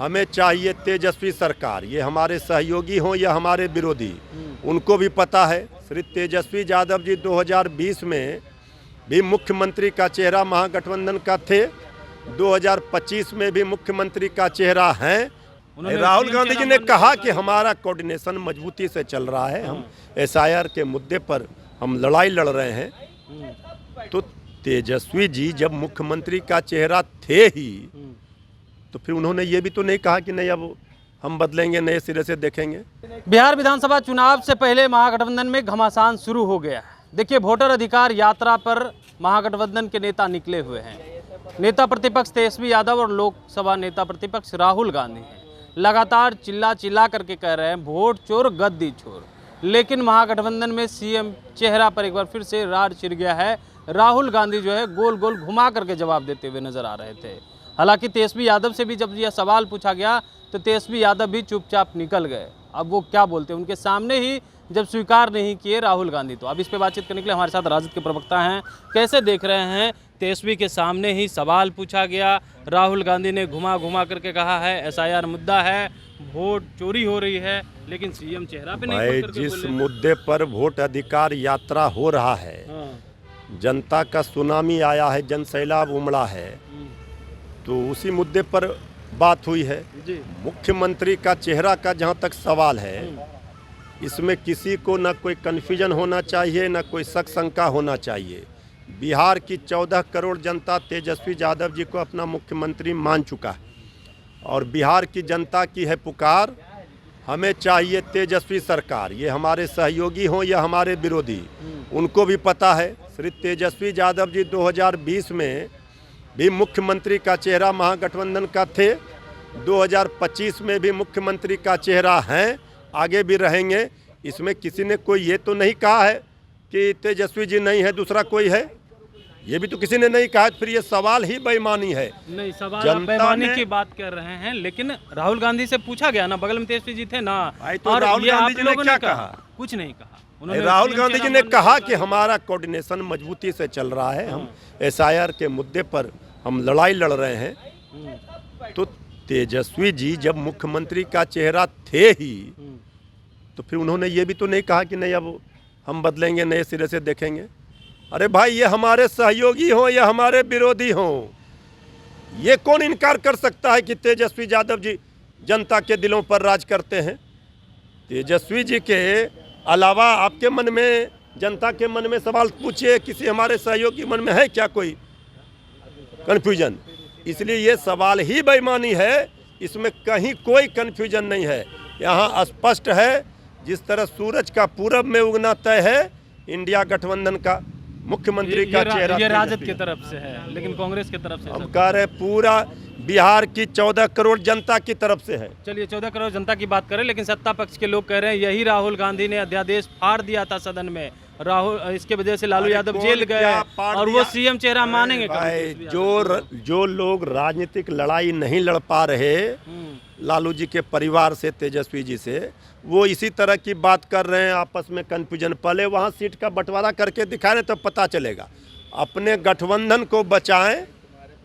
हमें चाहिए तेजस्वी सरकार। ये हमारे सहयोगी हों या हमारे विरोधी, उनको भी पता है। श्री तेजस्वी यादव जी 2020 में भी मुख्यमंत्री का चेहरा महागठबंधन का थे, 2025 में भी मुख्यमंत्री का चेहरा हैं। राहुल गांधी जी ने कहा कि हमारा कोऑर्डिनेशन मजबूती से चल रहा है, हम एसआईआर के मुद्दे पर हम लड़ाई लड़ रहे हैं। तो तेजस्वी जी जब मुख्यमंत्री का चेहरा थे ही, तो फिर उन्होंने ये भी तो नहीं कहा कि नहीं अब हम बदलेंगे, नए सिरे से देखेंगे। बिहार विधानसभा चुनाव से पहले महागठबंधन में घमासान शुरू हो गया है। देखिए, वोटर अधिकार यात्रा पर महागठबंधन के नेता निकले हुए हैं। नेता प्रतिपक्ष तेजस्वी यादव और लोकसभा नेता प्रतिपक्ष राहुल गांधी हैं। लगातार चिल्ला करके कह रहे हैं वोट चोर गद्दी चोर। लेकिन महागठबंधन में सीएम चेहरा पर एक बार फिर से रार छिड़ गया है। राहुल गांधी जो है गोल गोल घुमा करके जवाब देते हुए नजर आ रहे थे। हालांकि तेजस्वी यादव से भी जब यह सवाल पूछा गया तो तेजस्वी यादव भी चुपचाप निकल गए। अब वो क्या बोलते हैं, उनके सामने ही जब स्वीकार नहीं किए राहुल गांधी। तो अब इस पे बातचीत करने के लिए हमारे साथ राजद के प्रवक्ता हैं। कैसे देख रहे हैं, तेजस्वी के सामने ही सवाल पूछा गया, राहुल गांधी ने घुमा करके कहा है एसआईआर मुद्दा है, वोट चोरी हो रही है, लेकिन सीएम चेहरा पे नहीं भाई, जिस मुद्दे पर वोट अधिकार यात्रा हो रहा है, जनता का सुनामी आया है, जन सैलाब उमड़ा है, तो उसी मुद्दे पर बात हुई है। मुख्यमंत्री का चेहरा का जहां तक सवाल है, इसमें किसी को ना कोई कन्फ्यूजन होना चाहिए, ना कोई शक शंका होना चाहिए। बिहार की 14 करोड़ जनता तेजस्वी यादव जी को अपना मुख्यमंत्री मान चुका है और बिहार की जनता की है पुकार, हमें चाहिए तेजस्वी सरकार। ये हमारे सहयोगी हों या हमारे विरोधी, उनको भी पता है। श्री तेजस्वी यादव जी 2020 में भी मुख्यमंत्री का चेहरा महागठबंधन का थे, 2025 में भी मुख्यमंत्री का चेहरा हैं, आगे भी रहेंगे। इसमें किसी ने कोई ये तो नहीं कहा है कि तेजस्वी जी नहीं है, दूसरा कोई है, ये भी तो किसी ने नहीं कहा। फिर ये सवाल ही बेईमानी है। नहीं, सवाल आप बेईमानी की बात कर रहे हैं, लेकिन राहुल गांधी से पूछा गया ना, बगल में तेजस्वी जी थे ना। तो राहुल गांधी जी ने क्या कहा? कुछ नहीं कहा। राहुल गांधी जी ने कहा कि हमारा कोऑर्डिनेशन मजबूती से चल रहा है, हम एसआईआर के मुद्दे पर हम लड़ाई लड़ रहे हैं। तो तेजस्वी जी जब मुख्यमंत्री का चेहरा थे ही, तो फिर उन्होंने ये भी तो नहीं कहा कि नहीं अब हम बदलेंगे, नए सिरे से देखेंगे। अरे भाई, ये हमारे सहयोगी हों या हमारे विरोधी हों, ये कौन इनकार कर सकता है कि तेजस्वी यादव जी जनता के दिलों पर राज करते हैं। तेजस्वी जी के अलावा आपके मन में, जनता के मन में सवाल पूछिए, किसी हमारे सहयोगी मन में है क्या कोई कन्फ्यूजन? इसलिए ये सवाल ही बेईमानी है, इसमें कहीं कोई कन्फ्यूजन नहीं है। यहाँ स्पष्ट है, जिस तरह सूरज का पूरब में उगना तय है, इंडिया गठबंधन का मुख्यमंत्री का चेहरा ये राजद की तरफ से है, लेकिन कांग्रेस की तरफ से हम कह रहे पूरा बिहार की 14 करोड़ जनता की तरफ से है। चलिए, 14 करोड़ जनता की बात करें, लेकिन सत्ता पक्ष के लोग कह रहे हैं यही राहुल गांधी ने अध्यादेश फाड़ दिया था सदन में, राहुल इसके वजह से लालू यादव जेल गए और वो सीएम चेहरा मानेंगे। जो लोग राजनीतिक लड़ाई नहीं लड़ पा रहे लालू जी के परिवार से, तेजस्वी जी से, वो इसी तरह की बात कर रहे हैं, आपस में कन्फ्यूजन। पहले वहाँ सीट का बंटवारा करके दिखा रहे, तब पता चलेगा। अपने गठबंधन को बचाएं,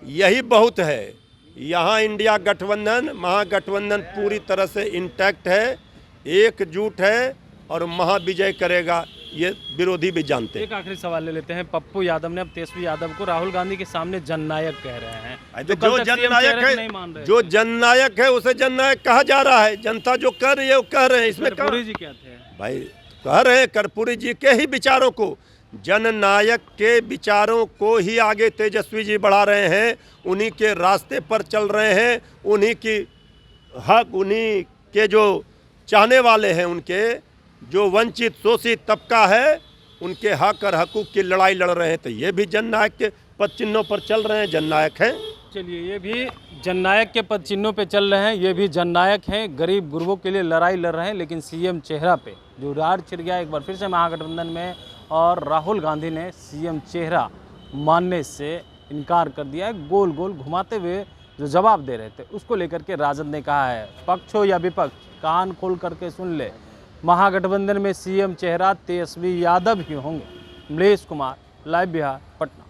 यही बहुत है। यहाँ इंडिया गठबंधन, महागठबंधन पूरी तरह से इंटैक्ट है, एकजुट है और महाविजय करेगा, ये विरोधी भी जानते हैं। एक आखिरी सवाल ले लेते हैं। पप्पू यादव ने अब तेजस्वी यादव को राहुल गांधी के सामने जननायक कह रहे हैं। जो जननायक है उसे जननायक कहा जा रहा है। जनता जो कर रही है वो कह रहे हैं। इसमें कर्पूरी जी क्या थे? भाई, कह रहे हैं कर्पूरी जी के ही विचारों को, जननायक के विचारों को ही आगे तेजस्वी जी बढ़ा रहे हैं, उन्हीं के रास्ते पर चल रहे हैं, उन्हीं की हक, उन्हीं के जो चाहने वाले हैं, उनके जो वंचित शोषित तबका है, उनके हक और हकूक की लड़ाई लड़ रहे हैं। तो ये भी जननायक के पद चिन्हों पर चल रहे हैं, जननायक हैं। चलिए, ये भी जननायक के पद चिन्हों पे चल रहे हैं, ये भी जननायक हैं, गरीब गुरबों के लिए लड़ाई लड़ रहे हैं। लेकिन सीएम चेहरा पे जो रार छिड़ गया एक बार फिर से महागठबंधन में, और राहुल गांधी ने सीएम चेहरा मानने से इनकार कर दिया है। गोल गोल घुमाते हुए जो जवाब दे रहे थे, उसको लेकर के राजद ने कहा है, पक्ष हो या विपक्ष, कान खोल करके सुन ले, महागठबंधन में सीएम चेहरा तेजस्वी यादव ही होंगे। मलेश कुमार, लाइव बिहार, पटना।